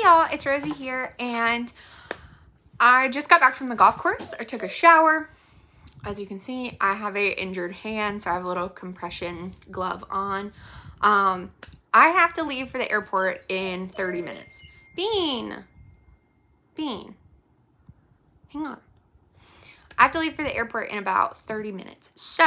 Hey y'all, it's Rosie here, and I just got back from the golf course. I took a shower. As you can see, I have a injured hand, so I have a little compression glove on. I have to leave for the airport in 30 minutes. Bean, hang on. I have to leave for the airport in about 30 minutes. So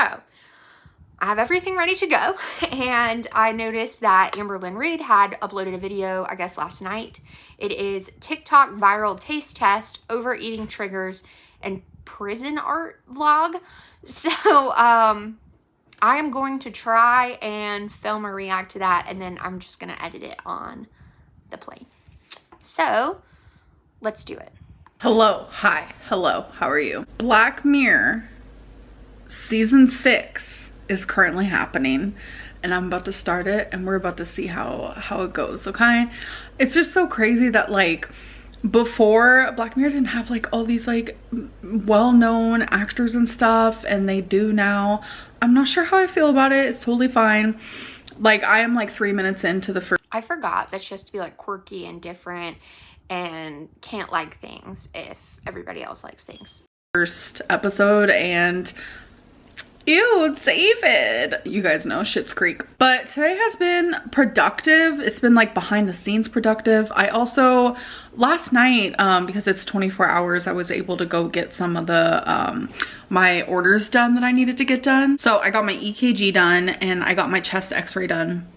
I have everything ready to go, and I noticed that Amberlynn Reid had uploaded a video, I guess last night. It is TikTok viral taste test, overeating triggers, and prison art vlog. So I am going to try and film or react to that, and then I'm just going to edit it on the plane. So let's do it. Hello, hi, hello, how are you? Black Mirror season 6 is currently happening, and I'm about to start it, and we're about to see how it goes. Okay, it's just so crazy that like before Black Mirror didn't have like all these like well-known actors and stuff, and they do now. I'm not sure how I feel about it. It's totally fine. Like I am like 3 minutes into the first. I forgot that she has to be like quirky and different and can't like things if everybody else likes things. First episode, and ew, David. You guys know Schitt's Creek. But today has been productive. It's been like behind the scenes productive. I also, last night, because it's 24 hours, I was able to go get some of the, my orders done that I needed to get done. So I got my EKG done, and I got my chest x-ray done.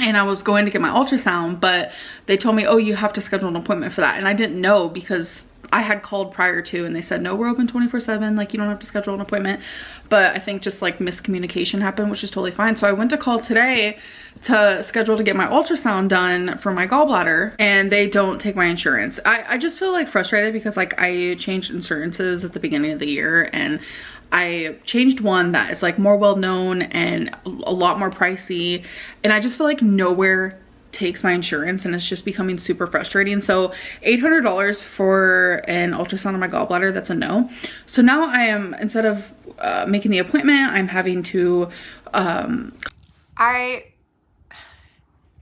And I was going to get my ultrasound, but they told me, oh, you have to schedule an appointment for that. And I didn't know because I had called prior to, and they said, no, we're open 24/7. Like, you don't have to schedule an appointment. But I think just like miscommunication happened, which is totally fine. So I went to call today to schedule to get my ultrasound done for my gallbladder, and they don't take my insurance. I just feel like frustrated because like I changed insurances at the beginning of the year, and I changed one that is like more well-known and a lot more pricey, and I just feel like nowhere takes my insurance, and it's just becoming super frustrating. So $800 for an ultrasound of my gallbladder, that's a no. So now I am, instead of making the appointment, I'm having to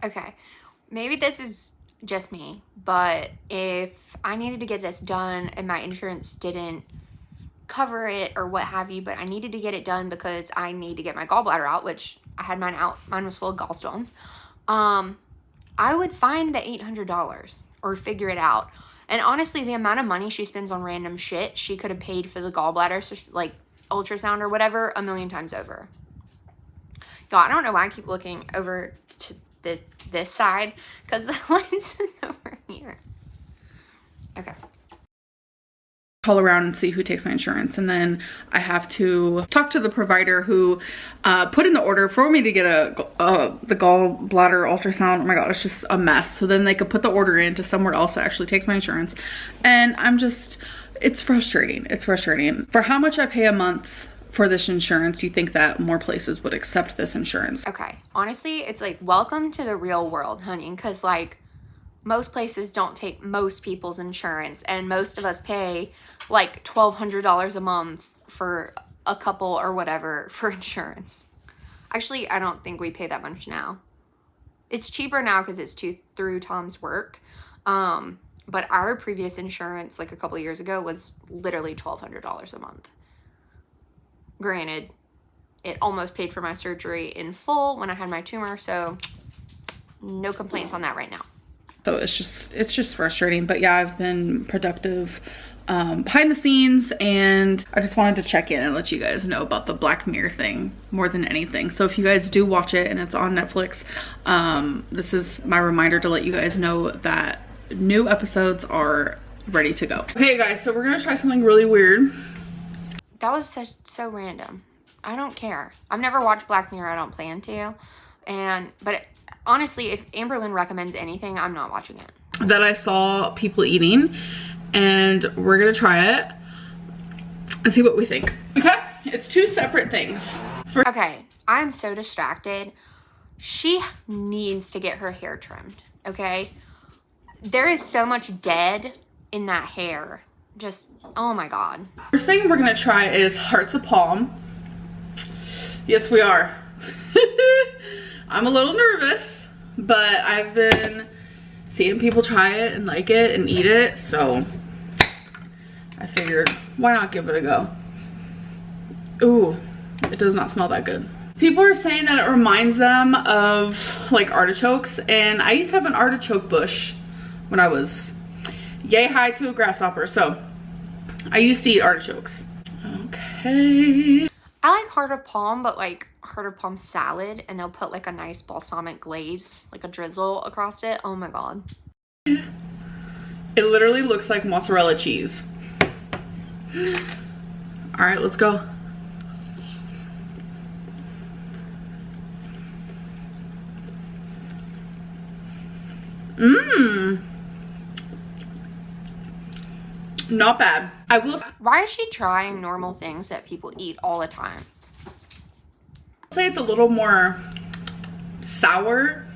okay, maybe this is just me, but if I needed to get this done and my insurance didn't cover it or what have you, but I needed to get it done because I need to get my gallbladder out, which I had mine out, mine was full of gallstones, I would find the $800 or figure it out. And honestly, the amount of money she spends on random shit, she could have paid for the gallbladder, so like ultrasound or whatever, a million times over. Y'all, I don't know why I keep looking over to this side, because the lens is over here. Okay. Call around and see who takes my insurance, and then I have to talk to the provider who put in the order for me to get the gallbladder ultrasound. Oh my god, it's just a mess. So then they could put the order into somewhere else that actually takes my insurance, and I'm just, it's frustrating. It's frustrating. For how much I pay a month for this insurance, you think that more places would accept this insurance? Okay, honestly, it's like, welcome to the real world, honey, because like most places don't take most people's insurance, and most of us pay like $1,200 a month for a couple or whatever for insurance. Actually, I don't think we pay that much now. It's cheaper now because it's through Tom's work. But our previous insurance, like a couple of years ago, was literally $1,200 a month. Granted, it almost paid for my surgery in full when I had my tumor, so no complaints on that right now. So it's just frustrating. But yeah, I've been productive behind the scenes, and I just wanted to check in and let you guys know about the Black Mirror thing more than anything. So if you guys do watch it and it's on Netflix, this is my reminder to let you guys know that new episodes are ready to go. Okay guys, so we're gonna try something really weird. That was so random. I don't care. I've never watched Black Mirror. I don't plan to. But honestly, if Amberlynn recommends anything, I'm not watching it. That I saw people eating, and we're gonna try it and see what we think. Okay, it's two separate things. Okay, I'm so distracted. She needs to get her hair trimmed, okay? There is so much dead in that hair. Just, oh my god. First thing we're gonna try is hearts of palm. Yes, we are. I'm a little nervous, but I've been seeing people try it and like it and eat it, so I figured why not give it a go. Ooh, it does not smell that good. People are saying that it reminds them of like artichokes, and I used to have an artichoke bush when I was yay high to a grasshopper, so I used to eat artichokes. Okay. I like heart of palm, but like heart of palm salad, and they'll put like a nice balsamic glaze, like a drizzle across it. Oh my god. It literally looks like mozzarella cheese. All right, let's go. Mmm. Not bad. I will Why is she trying normal things that people eat all the time? say it's a little more sour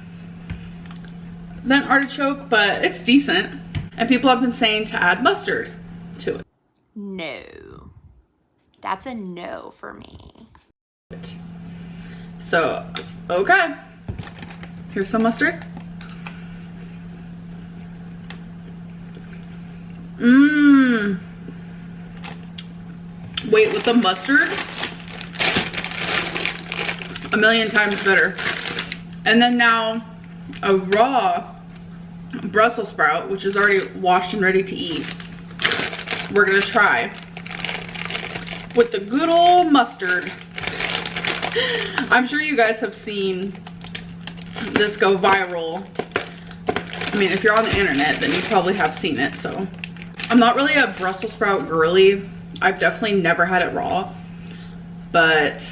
than artichoke, but it's decent. And people have been saying to add mustard to it. No. That's a no for me. So, okay. Here's some mustard. Mmm. Wait, with the mustard? A million times better. And then now a raw Brussels sprout, which is already washed and ready to eat. We're gonna try with the good old mustard. I'm sure you guys have seen this go viral. I mean, if you're on the internet, then you probably have seen it, so. I'm not really a Brussels sprout girly. I've definitely never had it raw, but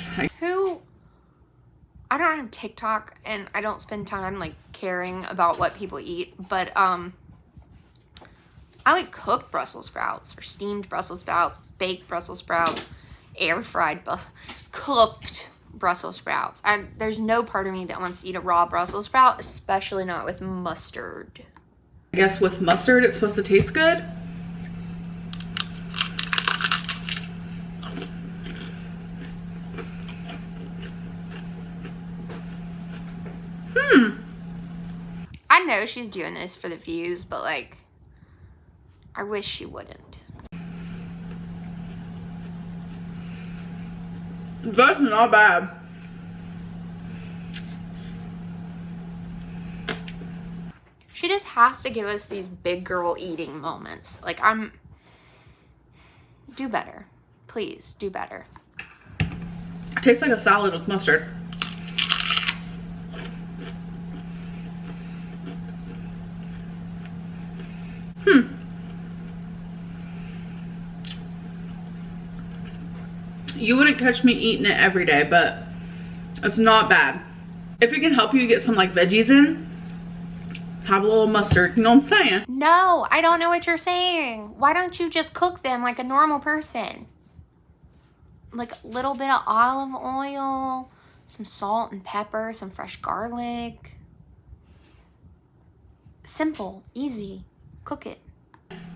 I don't have TikTok, and I don't spend time like caring about what people eat, but I like cooked Brussels sprouts or steamed Brussels sprouts, baked Brussels sprouts, air fried, cooked Brussels sprouts. There's no part of me that wants to eat a raw Brussels sprout, especially not with mustard. I guess with mustard, it's supposed to taste good. I know she's doing this for the views, but like, I wish she wouldn't. That's not bad. She just has to give us these big girl eating moments. Like, do better. Please, do better. It tastes like a salad with mustard. You wouldn't catch me eating it every day, but it's not bad. If it can help you get some like veggies in, have a little mustard, you know what I'm saying? No, I don't know what you're saying. Why don't you just cook them like a normal person? Like a little bit of olive oil, some salt and pepper, some fresh garlic. Simple, easy, cook it.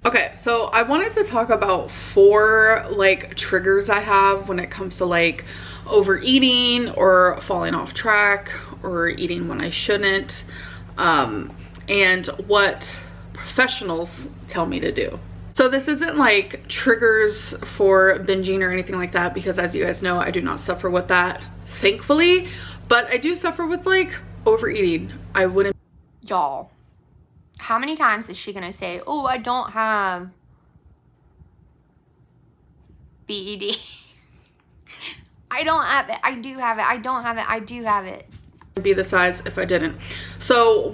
Okay, so I wanted to talk about 4 like triggers I have when it comes to like overeating or falling off track or eating when I shouldn't, and what professionals tell me to do. So this isn't like triggers for binging or anything like that, because as you guys know, I do not suffer with that, thankfully, but I do suffer with like overeating. I wouldn't. Y'all, how many times is she gonna say, oh, I don't have BED? I don't have it. I do have it. I don't have it. I do have it. Be the size if I didn't. So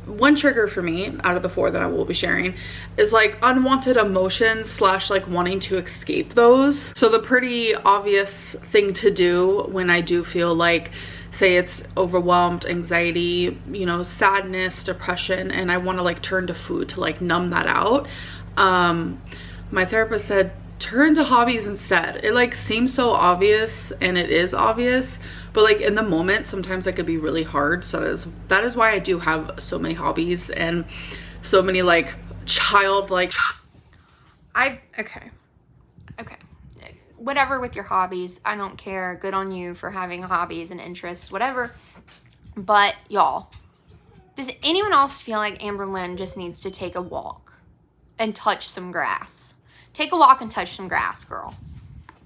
one trigger for me out of the 4 that I will be sharing is like unwanted emotions slash like wanting to escape those. So the pretty obvious thing to do when I do feel like, say it's overwhelmed, anxiety, you know, sadness, depression, and I want to like turn to food to like numb that out. My therapist said turn to hobbies instead. It like seems so obvious, and it is obvious, but like in the moment sometimes that could be really hard. So that is why I do have so many hobbies and so many like childlike. Okay, whatever with your hobbies, I don't care. Good on you for having hobbies and interests, whatever. But y'all, Does anyone else feel like Amberlynn just needs to take a walk and touch some grass? Take a walk and touch some grass, girl.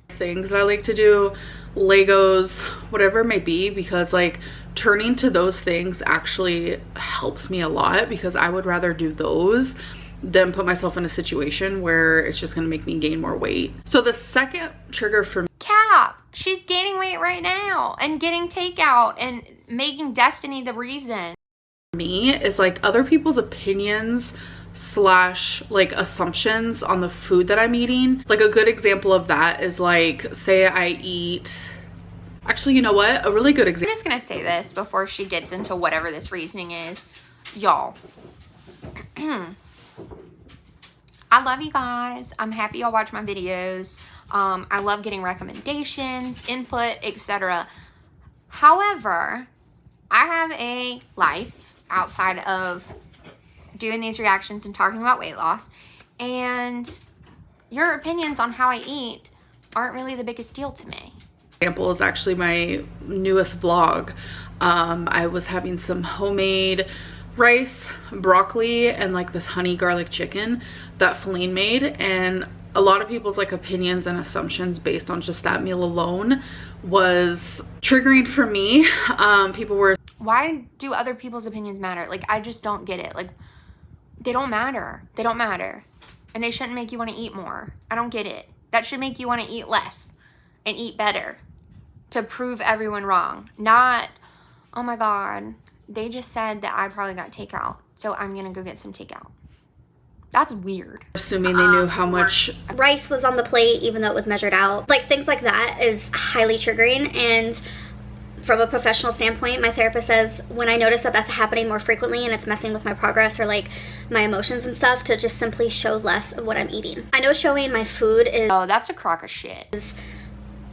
Things that I like to do, Legos, whatever it may be, because like turning to those things actually helps me a lot, because I would rather do those than put myself in a situation where it's just gonna make me gain more weight. So the second trigger for me, Cap, she's gaining weight right now and getting takeout and making Destiny the reason. Is like other people's opinions slash like assumptions on the food that I'm eating. Like a good example of that is like, say I eat, actually, you know what, a really good example. I'm just gonna say this before she gets into whatever this reasoning is. Y'all, I love you guys. I'm happy y'all watch my videos. I love getting recommendations, input, etc. However, I have a life outside of doing these reactions and talking about weight loss, and your opinions on how I eat aren't really the biggest deal to me. Example is actually my newest vlog. I was having some homemade rice, broccoli, and like this honey garlic chicken that Feline made, and a lot of people's like opinions and assumptions based on just that meal alone was triggering for me. People were, why do other people's opinions matter? Like, I just don't get it. Like, they don't matter. They don't matter. And they shouldn't make you want to eat more. I don't get it. That should make you want to eat less and eat better to prove everyone wrong. Not, oh my God, they just said that I probably got takeout, so I'm going to go get some takeout. That's weird. Assuming they knew how much rice was on the plate, even though it was measured out. Like, things like that is highly triggering. And from a professional standpoint, my therapist says when I notice that that's happening more frequently and it's messing with my progress or like my emotions and stuff, to just simply show less of what I'm eating. I know showing my food is that's a crock of shit.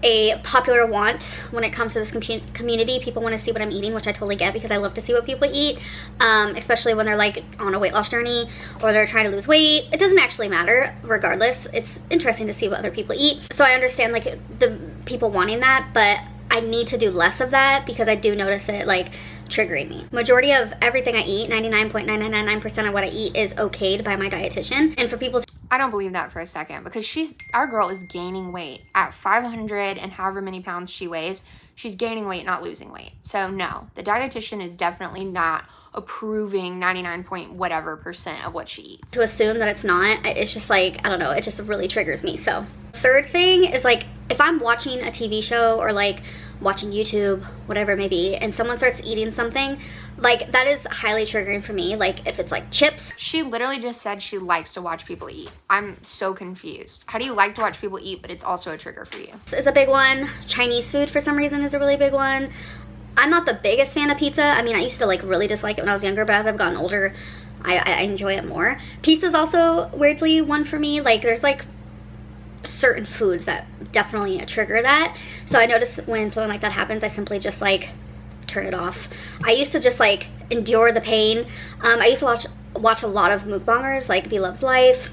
A popular want when it comes to this community. People want to see what I'm eating, which I totally get, because I love to see what people eat, especially when they're like on a weight loss journey or they're trying to lose weight. It doesn't actually matter regardless. It's interesting to see what other people eat. So I understand like the people wanting that, but I need to do less of that because I do notice it like triggering me. Majority of everything I eat, 99.9999% of what I eat, is okayed by my dietitian. And for people to, I don't believe that for a second, because our girl is gaining weight at 500 and however many pounds she weighs. She's gaining weight, not losing weight. So no, the dietitian is definitely not approving 99 point whatever percent of what she eats. to assume that it's not, it's just like, I don't know, it just really triggers me. So third thing is like, if I'm watching a TV show or like watching YouTube, whatever it may be, and someone starts eating something, like that is highly triggering for me. Like if it's like chips. She literally just said she likes to watch people eat. I'm so confused. How do you like to watch people eat, but it's also a trigger for you? Is a big one. Chinese food for some reason is a really big one. I'm not the biggest fan of pizza. I mean, I used to like really dislike it when I was younger, but as I've gotten older, I enjoy it more. Pizza's also weirdly one for me. Like there's like certain foods that definitely trigger that. So I notice when something like that happens, I simply just like turn it off. I used to just like endure the pain. I used to watch a lot of mukbangers like Be Love's Life.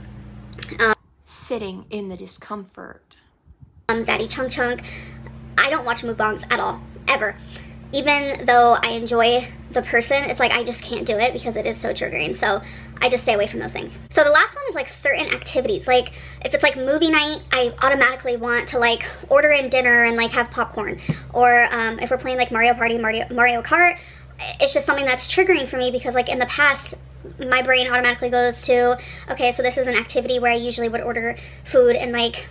Sitting in the discomfort. Daddy Chunk Chunk. I don't watch mukbangs at all, ever. Even though I enjoy the person, it's like I just can't do it because it is so triggering. So I just stay away from those things. So the last one is like certain activities. Like if it's like movie night, I automatically want to like order in dinner and like have popcorn. Or if we're playing like Mario Party, Mario Kart, it's just something that's triggering for me because like in the past, my brain automatically goes to, okay, so this is an activity where I usually would order food and like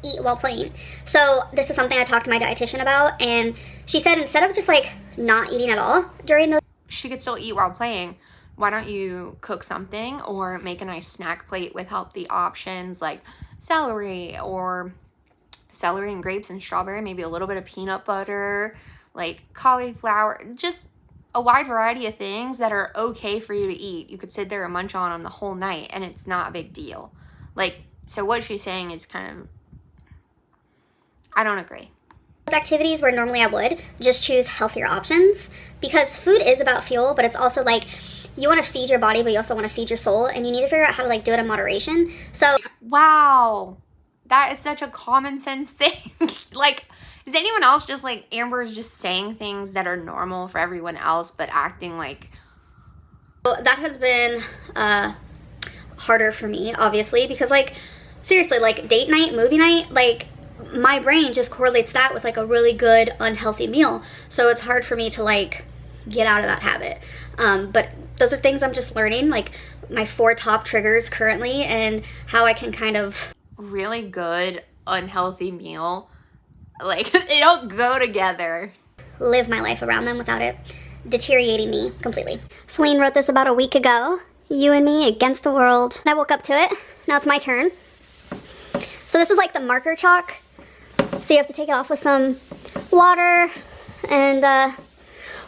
eat while playing. So this is something I talked to my dietitian about, and she said instead of just like not eating at all during those, she could still eat while playing. Why don't you cook something or make a nice snack plate with healthy options like celery and grapes and strawberry, maybe a little bit of peanut butter, like cauliflower, just a wide variety of things that are okay for you to eat. You could sit there and munch on them the whole night and it's not a big deal. Like, so what she's saying is kind of, I don't agree. activities where normally I would just choose healthier options, because food is about fuel, but it's also like you want to feed your body, but you also want to feed your soul, and you need to figure out how to like do it in moderation. So wow, that is such a common sense thing. Like, is anyone else just like Amber's just saying things that are normal for everyone else, but acting like So that has been harder for me, obviously, because like seriously, like date night, movie night, like my brain just correlates that with like a really good unhealthy meal. So it's hard for me to like get out of that habit. But those are things I'm just learning, like my 4 top triggers currently and how I can kind of... Really good unhealthy meal, like they don't go together. Live my life around them without it deteriorating me completely. Feline wrote this about a week ago. You and me against the world. And I woke up to it. Now it's my turn. So this is like the marker chalk. So you have to take it off with some water and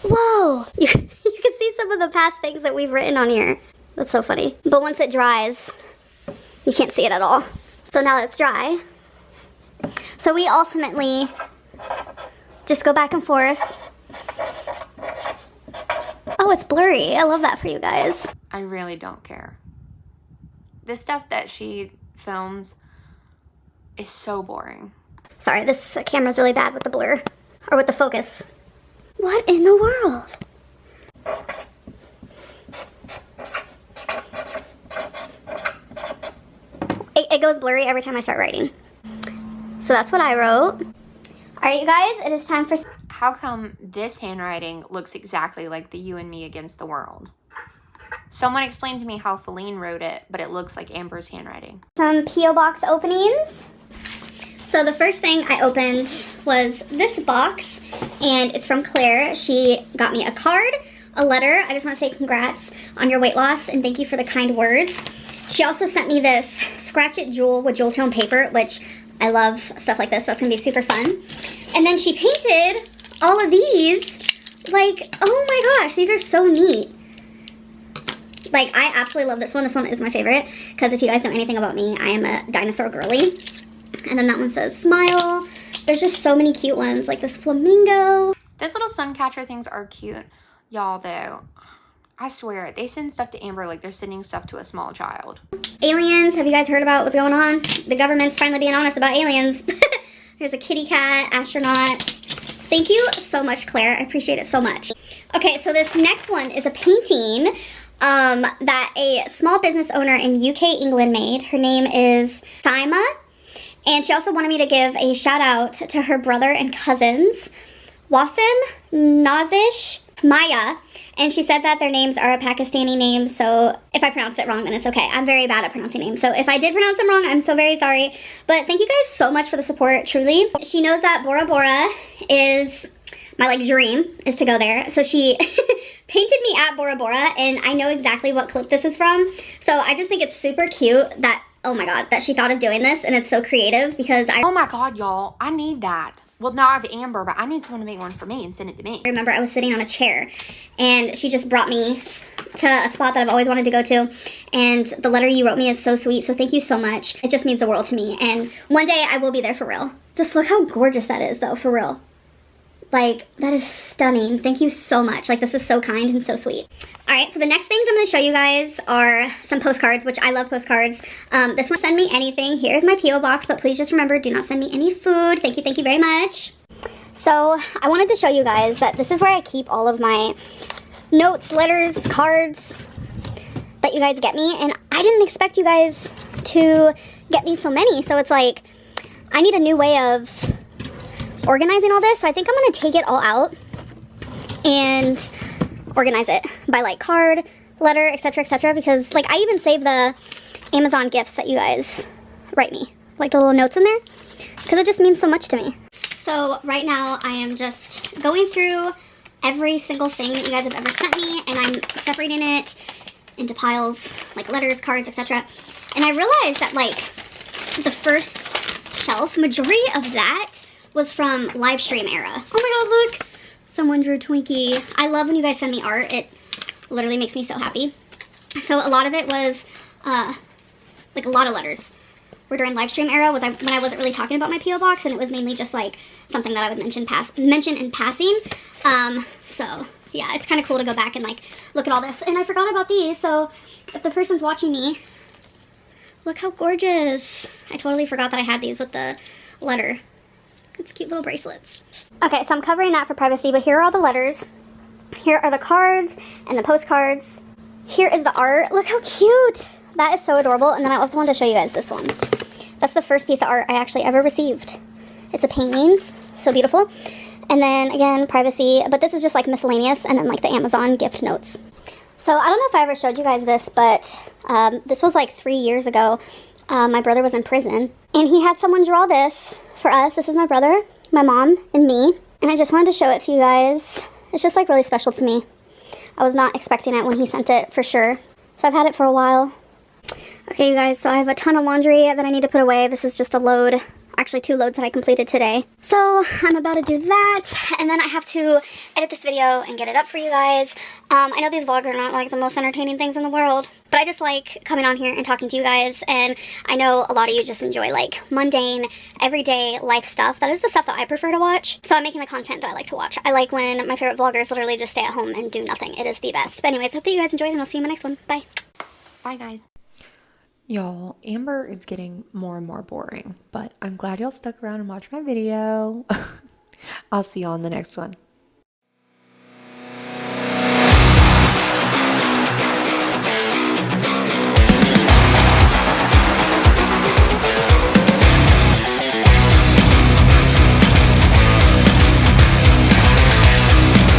whoa! You can see some of the past things that we've written on here. That's so funny. But once it dries, you can't see it at all. So now that it's dry, so we ultimately just go back and forth. Oh, it's blurry. I love that for you guys. I really don't care. The stuff that she films is so boring. Sorry, this camera's really bad with the blur, or with the focus. What in the world? It goes blurry every time I start writing. So that's what I wrote. All right, you guys, it is time for... How come this handwriting looks exactly like the you and me against the world? Someone explained to me how Feline wrote it, but it looks like Amber's handwriting. Some P.O. box openings. So the first thing I opened was this box, and it's from Claire. She got me a card, a letter. I just want to say congrats on your weight loss, and thank you for the kind words. She also sent me this Scratch It Jewel with jewel tone paper, which I love stuff like this, so that's gonna be super fun. And then she painted all of these. Like, oh my gosh, these are so neat. Like, I absolutely love this one. This one is my favorite, because if you guys know anything about me, I am a dinosaur girly. And then that one says smile. There's just so many cute ones, like this flamingo. Those little sun catcher things are cute. Y'all, though, I swear, they send stuff to Amber like they're sending stuff to a small child. Aliens, have you guys heard about what's going on? The government's finally being honest about aliens. There's a kitty cat, astronaut. Thank you so much, Claire. I appreciate it so much. Okay, so this next one is a painting that a small business owner in UK, England made. Her name is Saima. And she also wanted me to give a shout out to her brother and cousins, Wasim, Nazish, Maya, and she said that their names are a Pakistani name, so if I pronounce it wrong, then it's okay. I'm very bad at pronouncing names, so if I did pronounce them wrong, I'm so very sorry. But thank you guys so much for the support, truly. She knows that Bora Bora is my like dream, is to go there. So she painted me at Bora Bora, and I know exactly what clip this is from. So I just think it's super cute that, oh my god, that she thought of doing this, and it's so creative because Oh my god, y'all, I need that. Well, now I have Amber, but I need someone to make one for me and send it to me. I remember I was sitting on a chair, and she just brought me to a spot that I've always wanted to go to, and the letter you wrote me is so sweet, so thank you so much. It just means the world to me, and one day I will be there for real. Just look how gorgeous that is, though, for real. Like, that is stunning. Thank you so much. Like, this is so kind and so sweet. All right, so the next things I'm going to show you guys are some postcards, which I love postcards. This one, send me anything. Here's my P.O. box, but please just remember, do not send me any food. Thank you very much. So, I wanted to show you guys that this is where I keep all of my notes, letters, cards that you guys get me. And I didn't expect you guys to get me so many. So, it's like, I need a new way of organizing all this, so I think I'm gonna take it all out and organize it by like card, letter, etc., because like I even save the Amazon gifts that you guys write me, like the little notes in there, because it just means so much to me. So right now I am just going through every single thing that you guys have ever sent me, and I'm separating it into piles, like letters, cards, etc. And I realized that like the first shelf, majority of that was from live stream era. Oh my god, look! Someone drew Twinkie. I love when you guys send me art. It literally makes me so happy. So a lot of it was, like a lot of letters were during live stream era when I wasn't really talking about my P.O. box, and it was mainly just like something that I would mention in passing. So yeah, it's kind of cool to go back and like look at all this. And I forgot about these, so if the person's watching me, look how gorgeous. I totally forgot that I had these with the letter. It's cute little bracelets. Okay, so I'm covering that for privacy, but here are all the letters. Here are the cards and the postcards. Here is the art. Look how cute. That is so adorable. And then I also wanted to show you guys this one. That's the first piece of art I actually ever received. It's a painting. So beautiful. And then again, privacy. But this is just like miscellaneous. And then like the Amazon gift notes. So I don't know if I ever showed you guys this, but this was like 3 years ago. My brother was in prison. And he had someone draw this for us. This is my brother, my mom, and me. And I just wanted to show it to you guys. It's just like really special to me. I was not expecting it when he sent it, for sure. So I've had it for a while. Okay, you guys, so I have a ton of laundry that I need to put away. This is just a load, actually 2 loads that I completed today. So I'm about to do that, and then I have to edit this video and get it up for you guys. I know these vlogs are not like the most entertaining things in the world, but I just like coming on here and talking to you guys, and I know a lot of you just enjoy like mundane, everyday life stuff. That is the stuff that I prefer to watch. So I'm making the content that I like to watch. I like when my favorite vloggers literally just stay at home and do nothing. It is the best. But anyways, hope that you guys enjoyed, and I'll see you in my next one. Bye. Bye, guys. Y'all, Amber is getting more and more boring, but I'm glad y'all stuck around and watched my video. I'll see y'all in the next one.